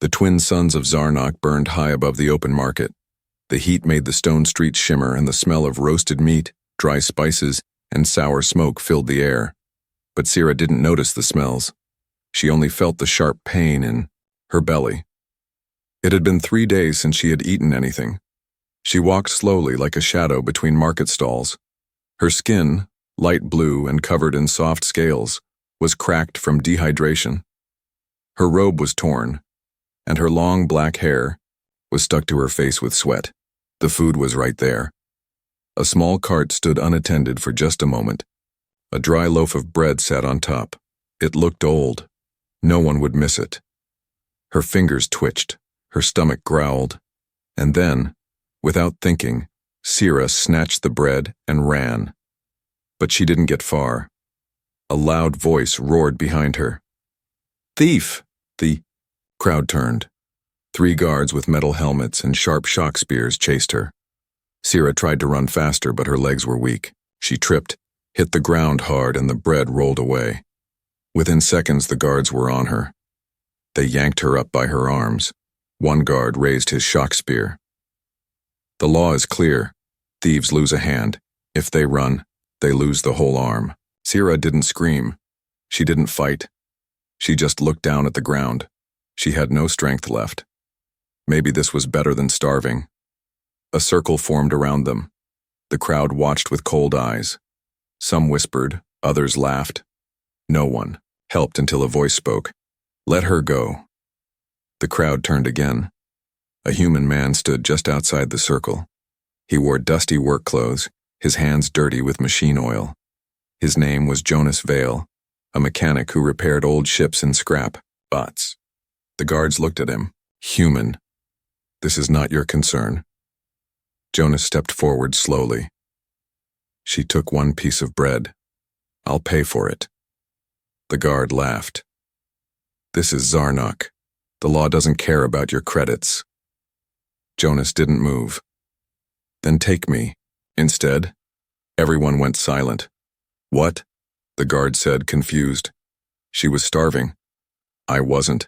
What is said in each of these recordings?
The twin suns of Zarnok burned high above the open market. The heat made the stone streets shimmer, and the smell of roasted meat, dry spices, and sour smoke filled the air. But Sira didn't notice the smells. She only felt the sharp pain in her belly. It had been 3 days since she had eaten anything. She walked slowly like a shadow between market stalls. Her skin, light blue and covered in soft scales, was cracked from dehydration. Her robe was torn, and her long black hair was stuck to her face with sweat. The food was right there. A small cart stood unattended for just a moment. A dry loaf of bread sat on top. It looked old. No one would miss it. Her fingers twitched. Her stomach growled. And then, without thinking, Sira snatched the bread and ran. But she didn't get far. A loud voice roared behind her. "Thief!" The crowd turned. 3 guards with metal helmets and sharp shock spears chased her. Sira tried to run faster, but her legs were weak. She tripped, hit the ground hard, and the bread rolled away. Within seconds, the guards were on her. They yanked her up by her arms. One guard raised his shock spear. The law is clear. Thieves lose a hand. If they run, they lose the whole arm. Sira didn't scream. She didn't fight. She just looked down at the ground. She had no strength left. Maybe this was better than starving. A circle formed around them. The crowd watched with cold eyes. Some whispered, others laughed. No one helped until a voice spoke. "Let her go." The crowd turned again. A human man stood just outside the circle. He wore dusty work clothes, his hands dirty with machine oil. His name was Jonas Vale, a mechanic who repaired old ships and scrap bots. The guards looked at him. "Human. This is not your concern." Jonas stepped forward slowly. "She took 1 piece of bread. I'll pay for it." The guard laughed. "This is Zarnok. The law doesn't care about your credits." Jonas didn't move. "Then take me." Instead, everyone went silent. "What?" the guard said, confused. "She was starving." "I wasn't.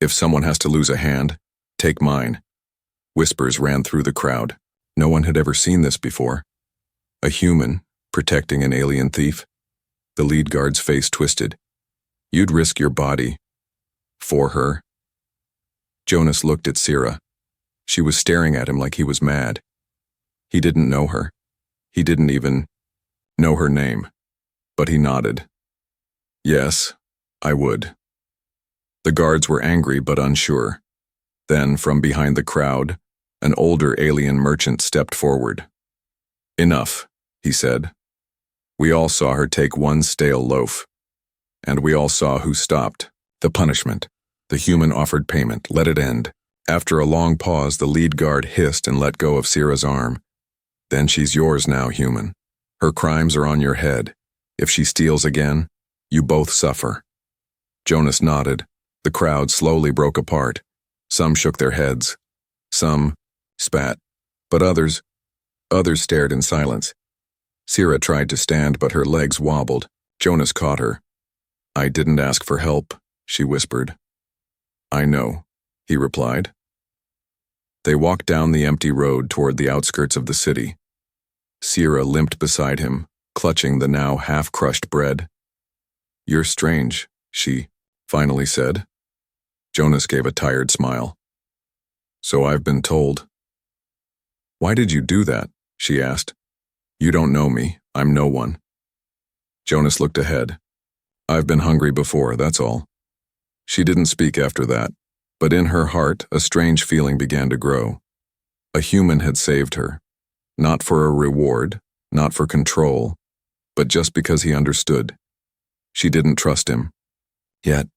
If someone has to lose a hand, take mine." Whispers ran through the crowd. No one had ever seen this before. A human protecting an alien thief. The lead guard's face twisted. "You'd risk your body for her?" Jonas looked at Sira. She was staring at him like he was mad. He didn't know her. He didn't even know her name. But he nodded. "Yes, I would." The guards were angry but unsure. Then, from behind the crowd, an older alien merchant stepped forward. "Enough," he said. "We all saw her take 1 stale loaf. And we all saw who stopped. The punishment. The human offered payment. Let it end." After a long pause, the lead guard hissed and let go of Sira's arm. "Then she's yours now, human. Her crimes are on your head. If she steals again, you both suffer." Jonas nodded. The crowd slowly broke apart. Some shook their heads. Some spat. But others stared in silence. Sira tried to stand, but her legs wobbled. Jonas caught her. "I didn't ask for help," she whispered. "I know," he replied. They walked down the empty road toward the outskirts of the city. Sira limped beside him, clutching the now half-crushed bread. "You're strange," she finally said. Jonas gave a tired smile. "So I've been told." "Why did you do that?" she asked. "You don't know me. I'm no one." Jonas looked ahead. "I've been hungry before, that's all." She didn't speak after that, but in her heart a strange feeling began to grow. A human had saved her, not for a reward, not for control, but just because he understood. She didn't trust him yet.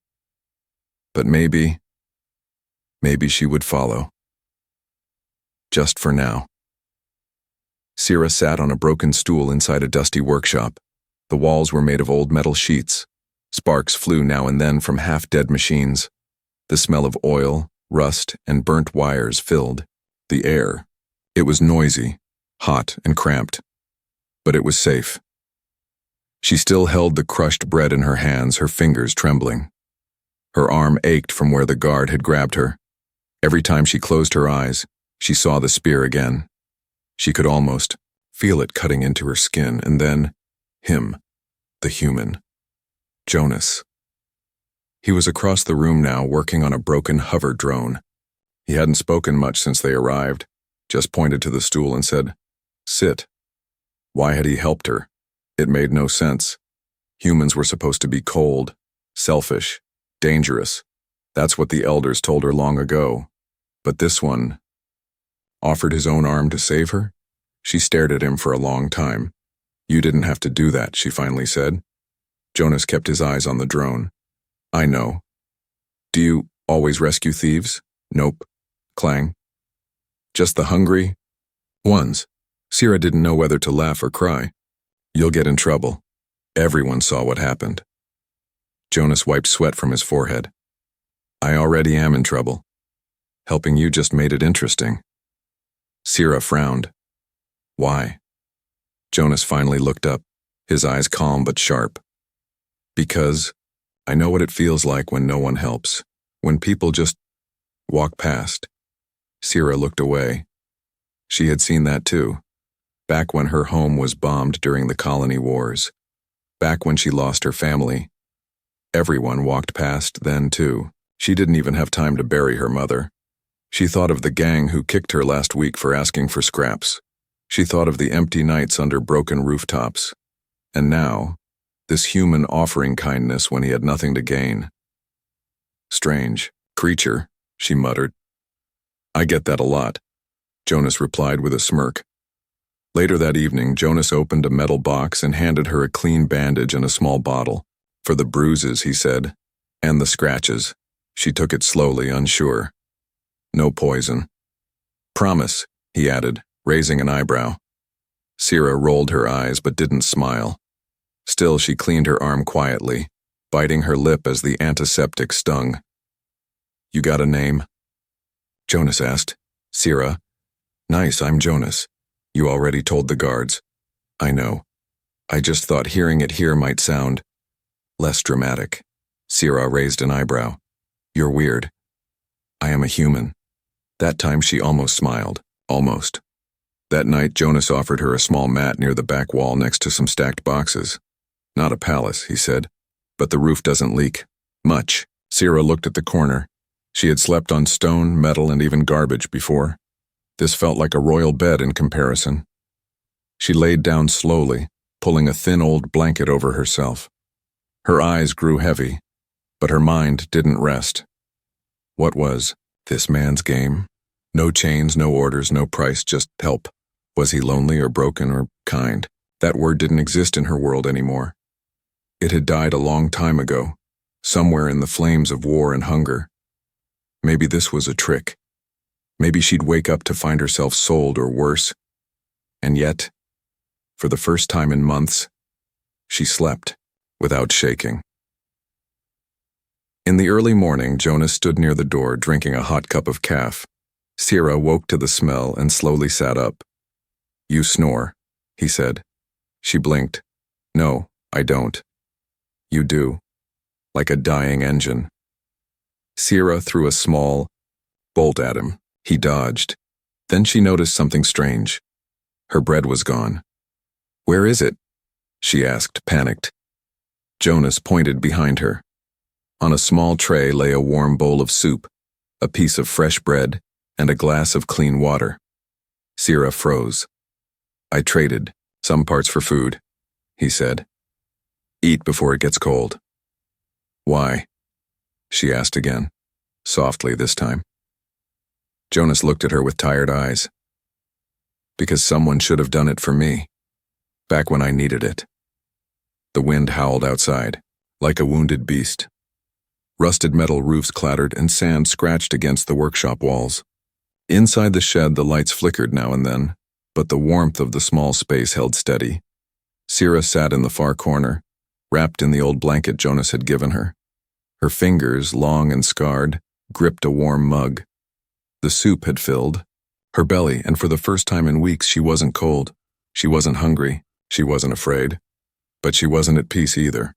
But maybe she would follow. Just for now. Sira sat on a broken stool inside a dusty workshop. The walls were made of old metal sheets. Sparks flew now and then from half-dead machines. The smell of oil, rust, and burnt wires filled the air. It was noisy, hot, and cramped. But it was safe. She still held the crushed bread in her hands, her fingers trembling. Her arm ached from where the guard had grabbed her. Every time she closed her eyes, she saw the spear again. She could almost feel it cutting into her skin, and then him, the human. Jonas. He was across the room now, working on a broken hover drone. He hadn't spoken much since they arrived, just pointed to the stool and said, "Sit." Why had he helped her? It made no sense. Humans were supposed to be cold, selfish, dangerous. That's what the elders told her long ago. But this one offered his own arm to save her? She stared at him for a long time. "You didn't have to do that," she finally said. Jonas kept his eyes on the drone. "I know. Do you always rescue thieves?" "Nope." Clang. "Just the hungry ones." Sierra didn't know whether to laugh or cry. "You'll get in trouble. Everyone saw what happened." Jonas wiped sweat from his forehead. "I already am in trouble. Helping you just made it interesting." Sierra frowned. "Why?" Jonas finally looked up, his eyes calm but sharp. "Because I know what it feels like when no one helps, when people just walk past." Sierra looked away. She had seen that too, back when her home was bombed during the colony wars, back when she lost her family. Everyone walked past then too. She didn't even have time to bury her mother. She thought of the gang who kicked her last week for asking for scraps. She thought of the empty nights under broken rooftops. And now, this human offering kindness when he had nothing to gain. "Strange creature," she muttered. "I get that a lot," Jonas replied with a smirk. Later that evening, Jonas opened a metal box and handed her a clean bandage and a small bottle. "For the bruises," he said, "and the scratches." She took it slowly, unsure. "No poison." "Promise," he added, raising an eyebrow. Sierra rolled her eyes but didn't smile. Still, she cleaned her arm quietly, biting her lip as the antiseptic stung. "You got a name?" Jonas asked. "Sierra." "Nice, I'm Jonas. You already told the guards." "I know. I just thought hearing it here might sound less dramatic." Sierra raised an eyebrow. "You're weird." "I am a human." That time she almost smiled. Almost. That night, Jonas offered her a small mat near the back wall next to some stacked boxes. "Not a palace," he said, "but the roof doesn't leak much." Sierra looked at the corner. She had slept on stone, metal, and even garbage before. This felt like a royal bed in comparison. She laid down slowly, pulling a thin old blanket over herself. Her eyes grew heavy, but her mind didn't rest. What was this man's game? No chains, no orders, no price, just help. Was he lonely or broken or kind? That word didn't exist in her world anymore. It had died a long time ago, somewhere in the flames of war and hunger. Maybe this was a trick. Maybe she'd wake up to find herself sold or worse. And yet, for the first time in months, she slept without shaking. In the early morning, Jonas stood near the door drinking a hot cup of caf. Sierra woke to the smell and slowly sat up. "You snore," he said. She blinked. "No, I don't." "You do. Like a dying engine." Sierra threw a small bolt at him. He dodged. Then she noticed something strange. Her bread was gone. "Where is it?" she asked, panicked. Jonas pointed behind her. On a small tray lay a warm bowl of soup, a piece of fresh bread, and a glass of clean water. Sierra froze. "I traded some parts for food," he said. "Eat before it gets cold." "Why?" she asked again, softly this time. Jonas looked at her with tired eyes. "Because someone should have done it for me, back when I needed it." The wind howled outside, like a wounded beast. Rusted metal roofs clattered and sand scratched against the workshop walls. Inside the shed, the lights flickered now and then, but the warmth of the small space held steady. Sierra sat in the far corner, wrapped in the old blanket Jonas had given her. Her fingers, long and scarred, gripped a warm mug. The soup had filled her belly, and for the first time in weeks she wasn't cold. She wasn't hungry. She wasn't afraid. But she wasn't at peace either.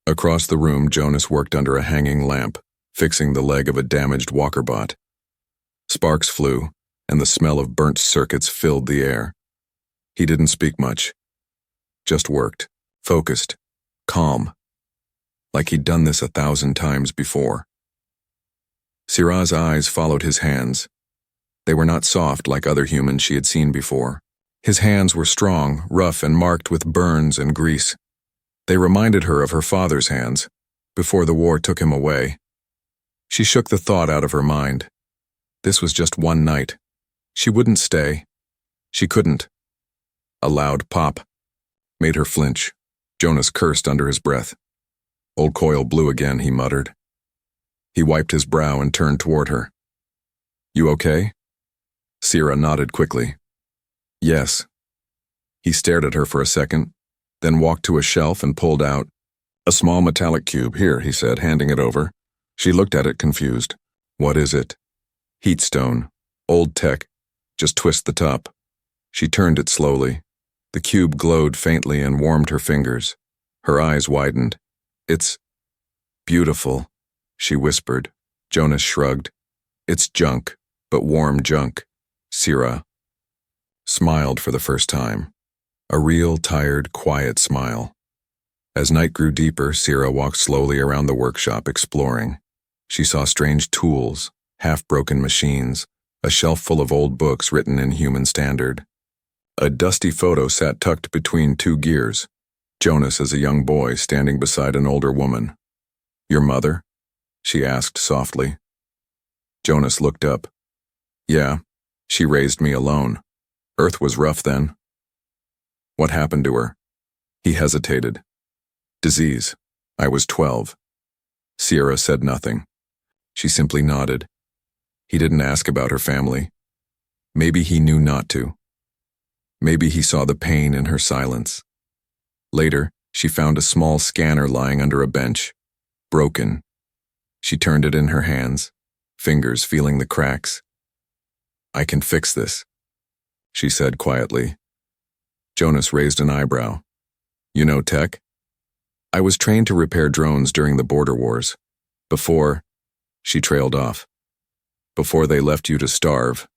Across the room, Jonas worked under a hanging lamp, fixing the leg of a damaged walker bot. Sparks flew, and the smell of burnt circuits filled the air. He didn't speak much, just worked, focused, calm, like he'd done this 1,000 times before. Syrah's eyes followed his hands. They were not soft like other humans she had seen before. His hands were strong, rough, and marked with burns and grease. They reminded her of her father's hands, before the war took him away. She shook the thought out of her mind. This was just one night. She wouldn't stay. She couldn't. A loud pop made her flinch. Jonas cursed under his breath. Old coil blew again, he muttered. He wiped his brow and turned toward her. You okay? Syrah nodded quickly. Yes. He stared at her for a second, then walked to a shelf and pulled out a small metallic cube. Here, he said, handing it over. She looked at it, confused. What is it? Heatstone. Old tech. Just twist the top. She turned it slowly. The cube glowed faintly and warmed her fingers. Her eyes widened. It's beautiful, she whispered. Jonas shrugged. It's junk, but warm junk. Syrah smiled for the first time. A real, tired, quiet smile. As night grew deeper, Syrah walked slowly around the workshop, exploring. She saw strange tools, half-broken machines, a shelf full of old books written in human standard. A dusty photo sat tucked between two gears. Jonas as a young boy standing beside an older woman. Your mother? She asked softly. Jonas looked up. Yeah, she raised me alone. Earth was rough then. What happened to her? He hesitated. Disease. I was 12. Syrah said nothing. She simply nodded. He didn't ask about her family. Maybe he knew not to. Maybe he saw the pain in her silence. Later, she found a small scanner lying under a bench, broken. She turned it in her hands, fingers feeling the cracks. I can fix this, she said quietly. Jonas raised an eyebrow. You know tech? I was trained to repair drones during the border wars. Before, she trailed off. Before they left you to starve,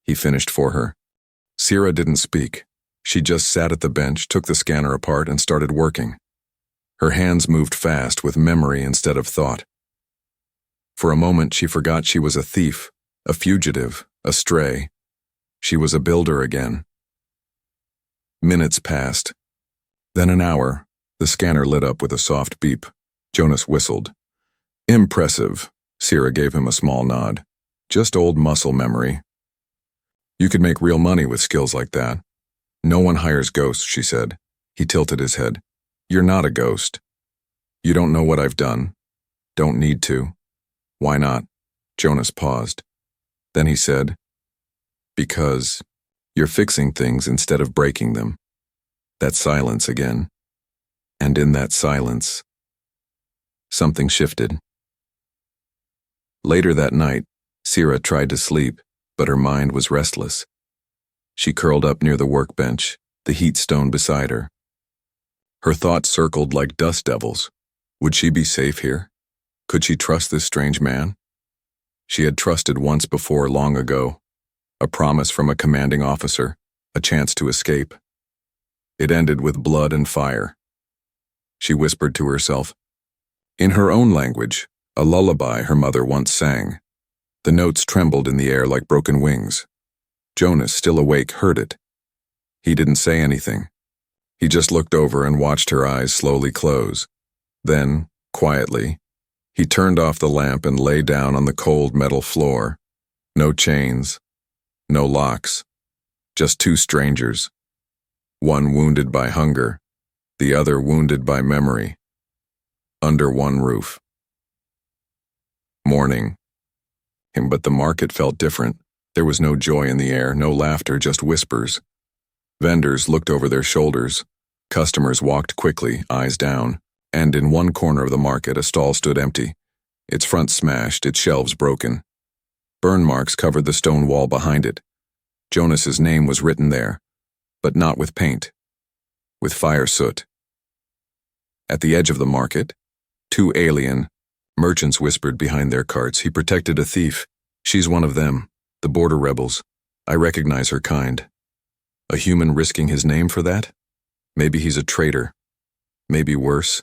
he finished for her. Syrah didn't speak. She just sat at the bench, took the scanner apart, and started working. Her hands moved fast with memory instead of thought. For a moment, she forgot she was a thief, a fugitive, a stray. She was a builder again. Minutes passed. Then an hour. The scanner lit up with a soft beep. Jonas whistled. Impressive. Syrah gave him a small nod. Just old muscle memory. You could make real money with skills like that. No one hires ghosts, she said. He tilted his head. You're not a ghost. You don't know what I've done. Don't need to. Why not? Jonas paused. Then he said, because you're fixing things instead of breaking them. That silence again. And in that silence, something shifted. Later that night, Syrah tried to sleep, but her mind was restless. She curled up near the workbench, the heat stone beside her. Her thoughts circled like dust devils. Would she be safe here? Could she trust this strange man? She had trusted once before, long ago. A promise from a commanding officer, a chance to escape. It ended with blood and fire. She whispered to herself. In her own language, a lullaby her mother once sang. The notes trembled in the air like broken wings. Jonas, still awake, heard it. He didn't say anything. He just looked over and watched her eyes slowly close. Then, quietly, he turned off the lamp and lay down on the cold metal floor. No chains, no locks, just two strangers. One wounded by hunger, the other wounded by memory. Under one roof. Morning. But the market felt different. There was no joy in the air, no laughter, just whispers. Vendors looked over their shoulders. Customers walked quickly, eyes down. And in one corner of the market, a stall stood empty. Its front smashed, its shelves broken. Burn marks covered the stone wall behind it. Jonas's name was written there, but not with paint. With fire soot. At the edge of the market, two alien merchants whispered behind their carts. He protected a thief. She's one of them. The border rebels. I recognize her kind. A human risking his name for that? Maybe he's a traitor. Maybe worse.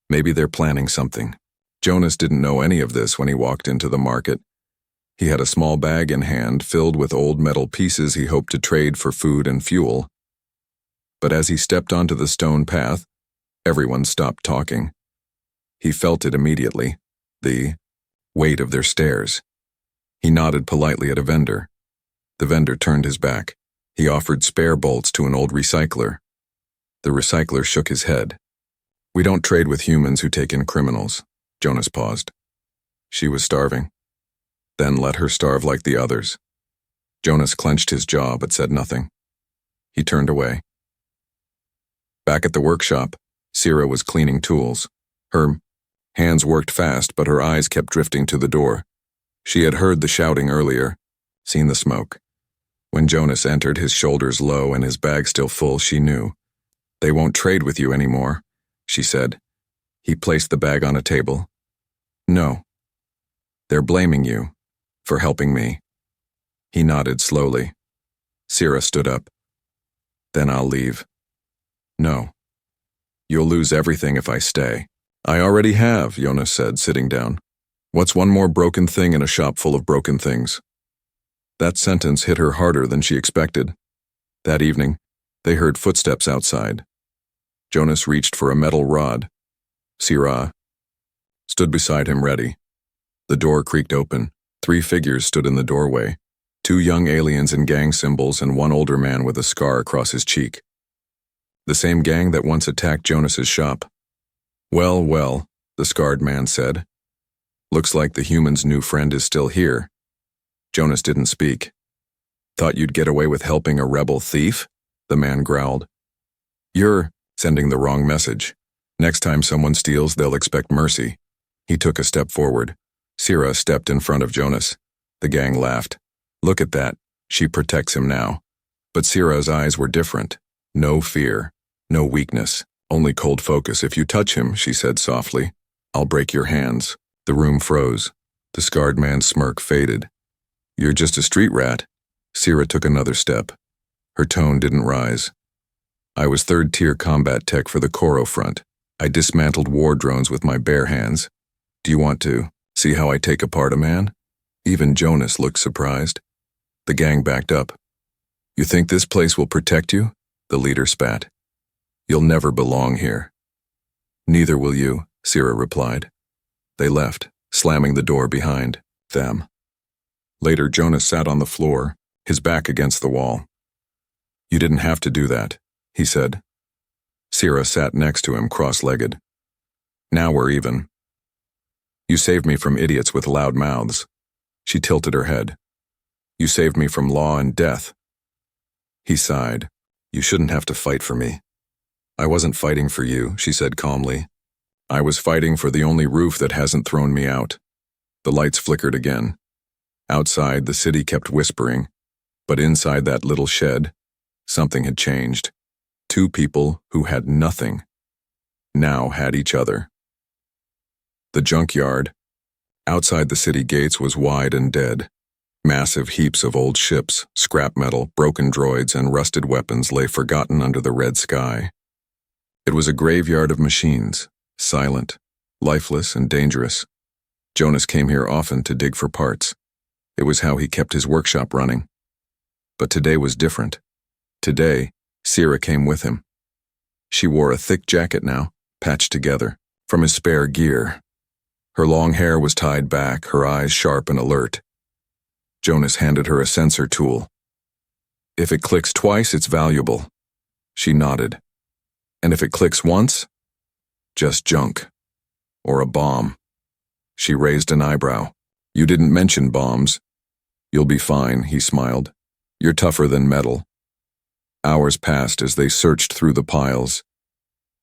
Maybe they're planning something. Jonas didn't know any of this when he walked into the market. He had a small bag in hand filled with old metal pieces he hoped to trade for food and fuel. But as he stepped onto the stone path, everyone stopped talking. He felt it immediately, the weight of their stares. He nodded politely at a vendor. The vendor turned his back. He offered spare bolts to an old recycler. The recycler shook his head. We don't trade with humans who take in criminals. Jonas paused. She was starving. Then let her starve like the others. Jonas clenched his jaw but said nothing. He turned away. Back at the workshop, Sira was cleaning tools. Her hands worked fast, but her eyes kept drifting to the door. She had heard the shouting earlier, seen the smoke. When Jonas entered, his shoulders low and his bag still full, she knew. They won't trade with you anymore, she said. He placed the bag on a table. No. They're blaming you for helping me. He nodded slowly. Sira stood up. Then I'll leave. No. You'll lose everything if I stay. I already have, Jonas said, sitting down. What's one more broken thing in a shop full of broken things? That sentence hit her harder than she expected. That evening, they heard footsteps outside. Jonas reached for a metal rod. Sira stood beside him ready. The door creaked open. 3 figures stood in the doorway. 2 young aliens in gang symbols and 1 older man with a scar across his cheek. The same gang that once attacked Jonas's shop. Well, well, the scarred man said. Looks like the human's new friend is still here. Jonas didn't speak. Thought you'd get away with helping a rebel thief? The man growled. You're sending the wrong message. Next time someone steals, they'll expect mercy. He took a step forward. Sira stepped in front of Jonas. The gang laughed. Look at that. She protects him now. But Sira's eyes were different. No fear. No weakness. Only cold focus. If you touch him, she said softly, I'll break your hands. The room froze. The scarred man's smirk faded. You're just a street rat. Sira took another step. Her tone didn't rise. I was 3rd-tier combat tech for the Koro front. I dismantled war drones with my bare hands. Do you want to see how I take apart a man? Even Jonas looked surprised. The gang backed up. You think this place will protect you? The leader spat. You'll never belong here. Neither will you, Sira replied. They left, slamming the door behind them. Later, Jonas sat on the floor, his back against the wall. You didn't have to do that, he said. Sira sat next to him, cross-legged. Now we're even. You saved me from idiots with loud mouths. She tilted her head. You saved me from law and death. He sighed. You shouldn't have to fight for me. I wasn't fighting for you, she said calmly. I was fighting for the only roof that hasn't thrown me out. The lights flickered again. Outside, the city kept whispering, but inside that little shed, something had changed. 2 people who had nothing now had each other. The junkyard, outside the city gates, was wide and dead. Massive heaps of old ships, scrap metal, broken droids, and rusted weapons lay forgotten under the red sky. It was a graveyard of machines, silent, lifeless, and dangerous. Jonas came here often to dig for parts. It was how he kept his workshop running. But today was different. Today, Sira came with him. She wore a thick jacket now, patched together, from his spare gear. Her long hair was tied back, her eyes sharp and alert. Jonas handed her a sensor tool. If it clicks twice, it's valuable. She nodded. And if it clicks once? Just junk. Or a bomb. She raised an eyebrow. You didn't mention bombs. You'll be fine, he smiled. You're tougher than metal. Hours passed as they searched through the piles.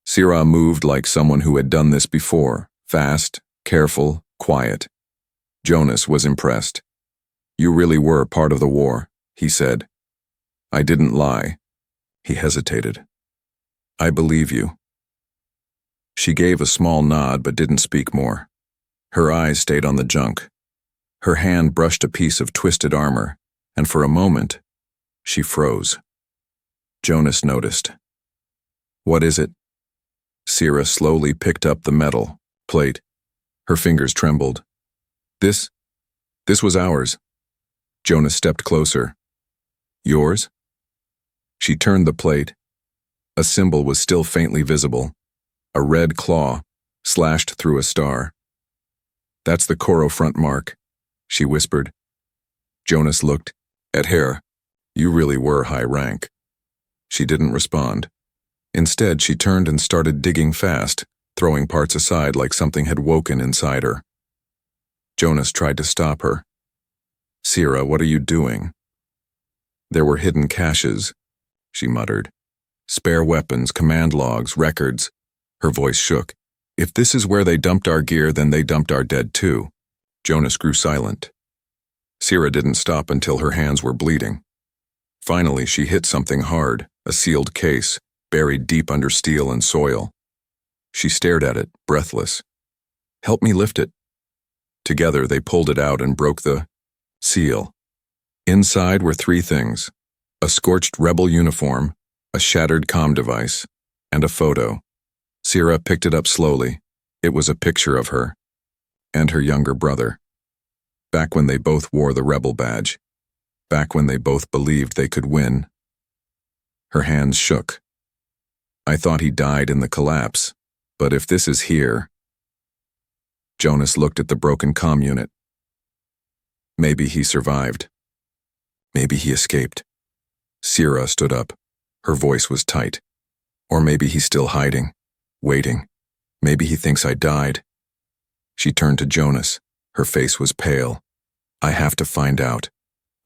Sira moved like someone who had done this before, fast, careful, quiet. Jonas was impressed. You really were part of the war, he said. I didn't lie. He hesitated. I believe you. She gave a small nod but didn't speak more. Her eyes stayed on the junk. Her hand brushed a piece of twisted armor, and for a moment, she froze. Jonas noticed. "What is it?" Sierra slowly picked up the metal plate. Her fingers trembled. This was ours." Jonas stepped closer. "Yours?" She turned the plate. A symbol was still faintly visible. A red claw, slashed through a star. "That's the Koro front mark," she whispered. Jonas looked at her. "You really were high rank." She didn't respond. Instead, she turned and started digging fast, throwing parts aside like something had woken inside her. Jonas tried to stop her. "Sierra, what are you doing?" "There were hidden caches," she muttered. "Spare weapons, command logs, records." Her voice shook. "If this is where they dumped our gear, then they dumped our dead too." Jonas grew silent. Sierra didn't stop until her hands were bleeding. Finally, she hit something hard, a sealed case, buried deep under steel and soil. She stared at it, breathless. "Help me lift it." Together, they pulled it out and broke the seal. Inside were three things: a scorched rebel uniform, a shattered comm device, and a photo. Sierra picked it up slowly. It was a picture of her and her younger brother. Back when they both wore the rebel badge. Back when they both believed they could win. Her hands shook. "I thought he died in the collapse, but if this is here..." Jonas looked at the broken comm unit. Maybe he survived. Maybe he escaped. Sierra stood up. Her voice was tight. Or maybe he's still hiding, waiting. Maybe he thinks I died. She turned to Jonas. Her face was pale. "I have to find out.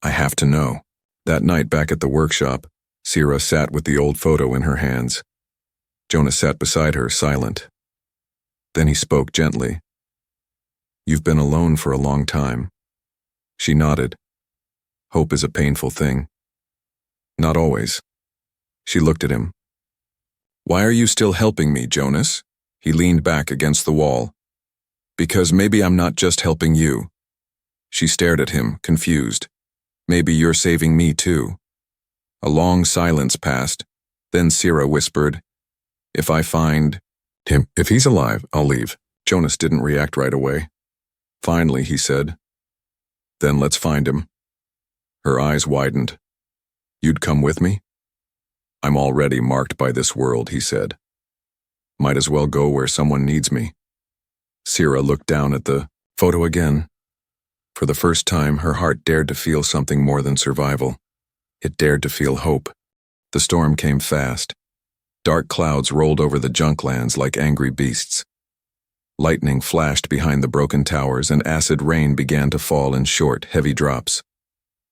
I have to know." That night back at the workshop, Sierra sat with the old photo in her hands. Jonas sat beside her, silent. Then he spoke gently. "You've been alone for a long time." She nodded. "Hope is a painful thing." "Not always." She looked at him. "Why are you still helping me, Jonas?" He leaned back against the wall. "Because maybe I'm not just helping you." She stared at him, confused. "Maybe you're saving me too." A long silence passed. Then Sierra whispered, "If I find him, if he's alive, I'll leave." Jonas didn't react right away. Finally, he said, "Then let's find him." Her eyes widened. "You'd come with me?" "I'm already marked by this world," he said. "Might as well go where someone needs me." Sierra looked down at the photo again. For the first time, her heart dared to feel something more than survival. It dared to feel hope. The storm came fast. Dark clouds rolled over the junklands like angry beasts. Lightning flashed behind the broken towers and acid rain began to fall in short, heavy drops.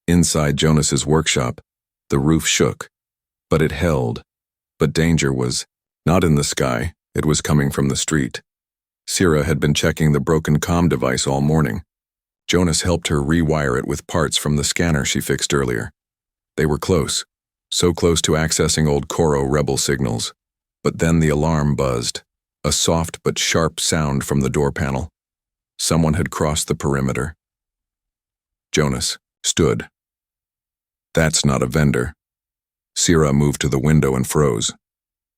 Inside Jonas's workshop, the roof shook, but it held. But danger was not in the sky, it was coming from the street. Sierra had been checking the broken comm device all morning. Jonas helped her rewire it with parts from the scanner she fixed earlier. They were close, so close to accessing old Koro rebel signals. But then the alarm buzzed, a soft but sharp sound from the door panel. Someone had crossed the perimeter. Jonas stood. "That's not a vendor." Sierra moved to the window and froze.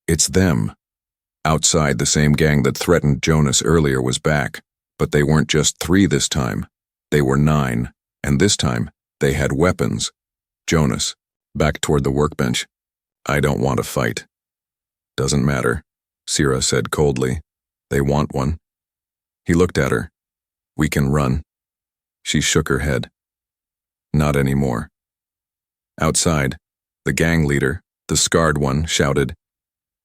"It's them." Outside, the same gang that threatened Jonas earlier was back, but they weren't just 3 this time. They were 9, and this time, they had weapons. Jonas, back toward the workbench. "I don't want to fight." "Doesn't matter," Sierra said coldly. "They want one." He looked at her. "We can run." She shook her head. "Not anymore." Outside, the gang leader, the scarred one, shouted,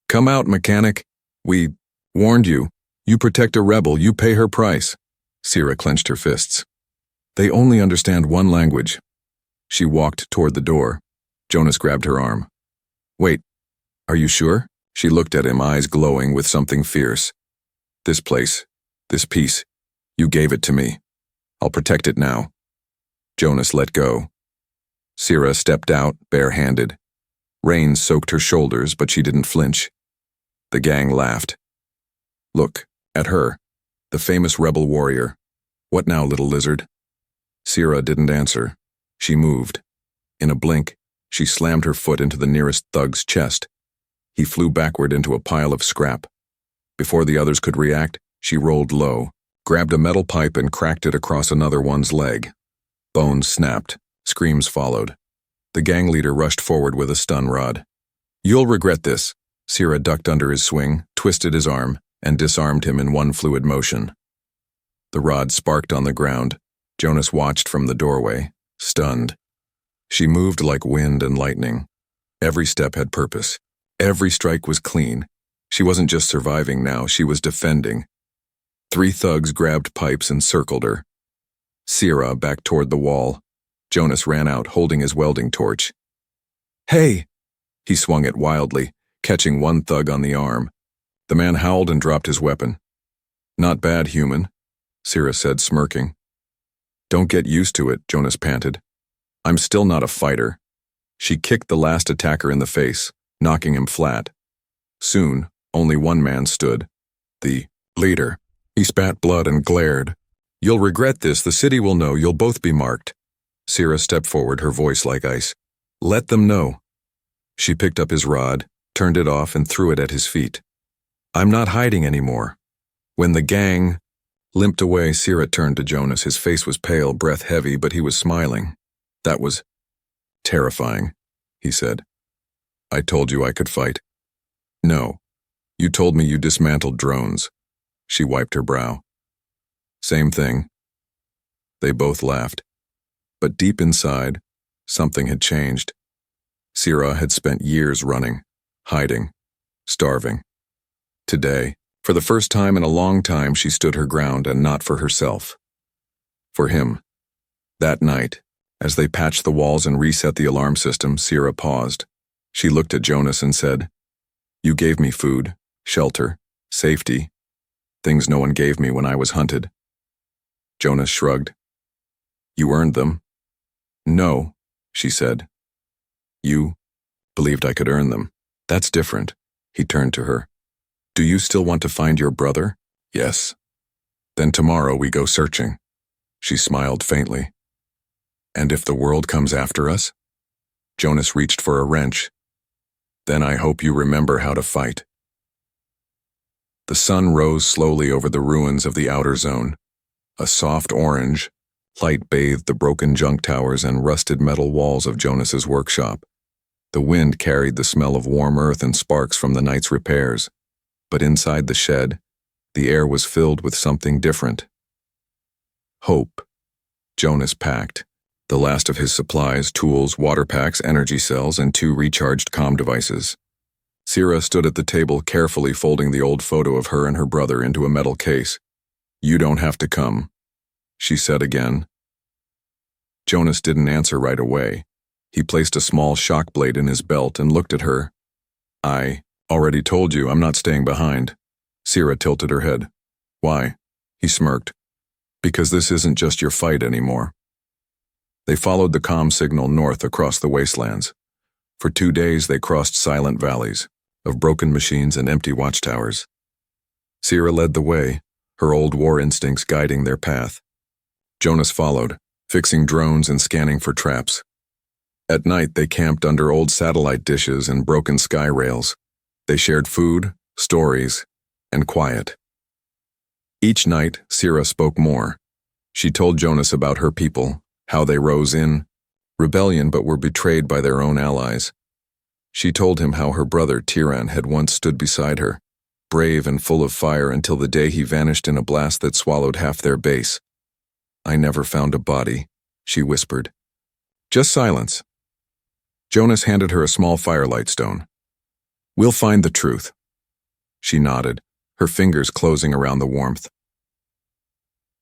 "Come out, mechanic! We warned you. You protect a rebel, you pay her price." Sierra clenched her fists. "They only understand one language." She walked toward the door. Jonas grabbed her arm. "Wait, are you sure?" She looked at him, eyes glowing with something fierce. "This place, this piece, you gave it to me. I'll protect it now." Jonas let go. Sierra stepped out, bare-handed. Rain soaked her shoulders, but she didn't flinch. The gang laughed. "Look, at her, the famous rebel warrior. What now, little lizard?" Sierra didn't answer. She moved. In a blink, she slammed her foot into the nearest thug's chest. He flew backward into a pile of scrap. Before the others could react, she rolled low, grabbed a metal pipe and cracked it across another one's leg. Bones snapped. Screams followed. The gang leader rushed forward with a stun rod. "You'll regret this." Sierra ducked under his swing, twisted his arm, and disarmed him in one fluid motion. The rod sparked on the ground. Jonas watched from the doorway, stunned. She moved like wind and lightning. Every step had purpose. Every strike was clean. She wasn't just surviving now, she was defending. 3 thugs grabbed pipes and circled her. Sierra backed toward the wall. Jonas ran out, holding his welding torch. "Hey!" He swung it wildly, catching one thug on the arm. The man howled and dropped his weapon. "Not bad, human," Sierra said, smirking. "Don't get used to it," Jonas panted. "I'm still not a fighter." She kicked the last attacker in the face, knocking him flat. Soon, only one man stood. The leader. He spat blood and glared. "You'll regret this. The city will know. You'll both be marked." Sierra stepped forward, her voice like ice. "Let them know." She picked up his rod, turned it off, and threw it at his feet. "I'm not hiding anymore." When the gang limped away, Sierra turned to Jonas. His face was pale, breath heavy, but he was smiling. "That was terrifying," he said. "I told you I could fight." "No. You told me you dismantled drones." She wiped her brow. "Same thing." They both laughed. But deep inside, something had changed. Sierra had spent years running, hiding, starving. Today, for the first time in a long time, she stood her ground, and not for herself. For him. That night, as they patched the walls and reset the alarm system, Sierra paused. She looked at Jonas and said, "You gave me food, shelter, safety, things no one gave me when I was hunted." Jonas shrugged. "You earned them." "No," she said. "You believed I could earn them. That's different." He turned to her. "Do you still want to find your brother?" "Yes." "Then tomorrow we go searching." She smiled faintly. "And if the world comes after us?" Jonas reached for a wrench. "Then I hope you remember how to fight." The sun rose slowly over the ruins of the outer zone. A soft orange light bathed the broken junk towers and rusted metal walls of Jonas's workshop. The wind carried the smell of warm earth and sparks from the night's repairs. But inside the shed, the air was filled with something different. Hope. Jonas packed. The last of his supplies, tools, water packs, energy cells, and 2 recharged comm devices. Sierra stood at the table, carefully folding the old photo of her and her brother into a metal case. "You don't have to come," she said again. Jonas didn't answer right away. He placed a small shock blade in his belt and looked at her. "I already told you I'm not staying behind." Sierra tilted her head. "Why?" He smirked. "Because this isn't just your fight anymore." They followed the comm signal north across the wastelands. For 2 days they crossed silent valleys of broken machines and empty watchtowers. Sierra led the way, her old war instincts guiding their path. Jonas followed, fixing drones and scanning for traps. At night they camped under old satellite dishes and broken sky rails. They shared food, stories, and quiet. Each night, Sierra spoke more. She told Jonas about her people, how they rose in rebellion but were betrayed by their own allies. She told him how her brother Tiran had once stood beside her, brave and full of fire until the day he vanished in a blast that swallowed half their base. "I never found a body," she whispered. "Just silence." Jonas handed her a small firelight stone. "We'll find the truth." She nodded, her fingers closing around the warmth.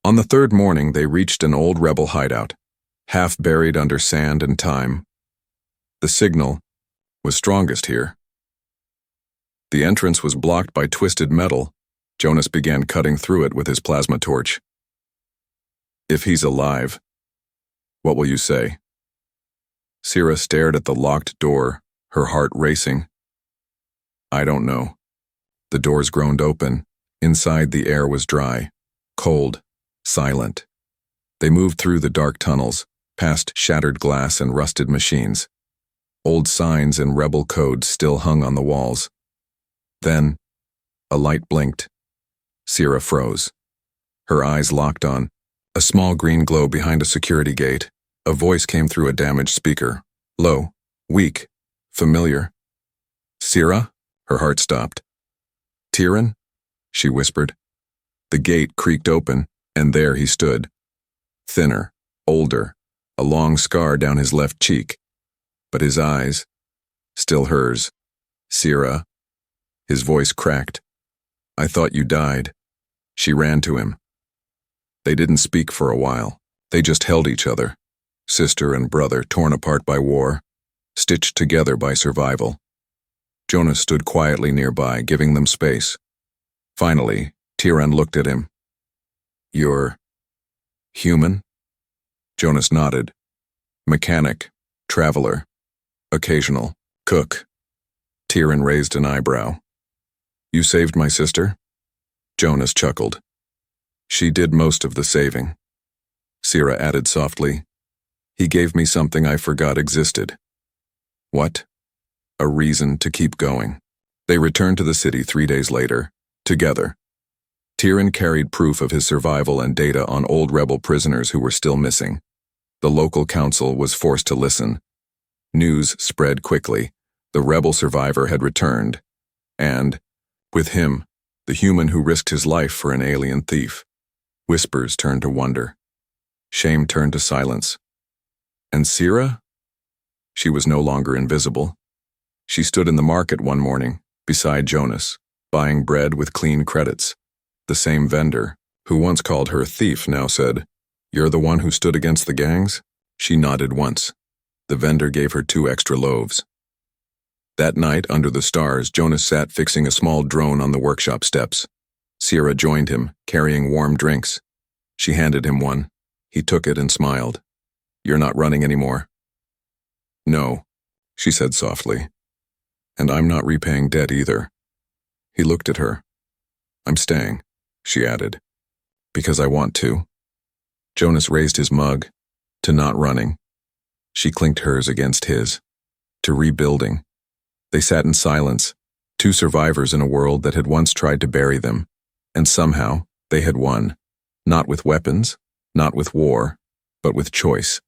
On the 3rd morning, they reached an old rebel hideout, half buried under sand and time. The signal was strongest here. The entrance was blocked by twisted metal. Jonas began cutting through it with his plasma torch. "If he's alive, what will you say?" Sierra stared at the locked door, her heart racing. "I don't know." The doors groaned open. Inside, the air was dry, cold, silent. They moved through the dark tunnels, past shattered glass and rusted machines. Old signs and rebel codes still hung on the walls. Then, a light blinked. Sierra froze. Her eyes locked on a small green glow behind a security gate. A voice came through a damaged speaker. Low, weak, familiar. Sierra? Her heart stopped. Tyran? She whispered. The gate creaked open, and there he stood. Thinner, older, a long scar down his left cheek. But his eyes, still hers. Sierra. His voice cracked. I thought you died. She ran to him. They didn't speak for a while. They just held each other. Sister and brother torn apart by war, stitched together by survival. Jonas stood quietly nearby, giving them space. Finally, Tyran looked at him. You're human? Jonas nodded. Mechanic, traveler, occasional, cook. Tyran raised an eyebrow. You saved my sister? Jonas chuckled. She did most of the saving. Sierra added softly. He gave me something I forgot existed. What? A reason to keep going. They returned to the city 3 days later, together. Tyran carried proof of his survival and data on old rebel prisoners who were still missing. The local council was forced to listen. News spread quickly. The rebel survivor had returned. And, with him, the human who risked his life for an alien thief. Whispers turned to wonder. Shame turned to silence. And Sierra? She was no longer invisible. She stood in the market one morning, beside Jonas, buying bread with clean credits. The same vendor, who once called her a thief, now said, You're the one who stood against the gangs? She nodded once. The vendor gave her 2 extra loaves. That night, under the stars, Jonas sat fixing a small drone on the workshop steps. Sierra joined him, carrying warm drinks. She handed him one. He took it and smiled. You're not running anymore? No, she said softly. And I'm not repaying debt either. He looked at her. I'm staying, she added. Because I want to. Jonas raised his mug. To not running. She clinked hers against his. To rebuilding. They sat in silence, 2 survivors in a world that had once tried to bury them. And somehow, they had won. Not with weapons, not with war, but with choice.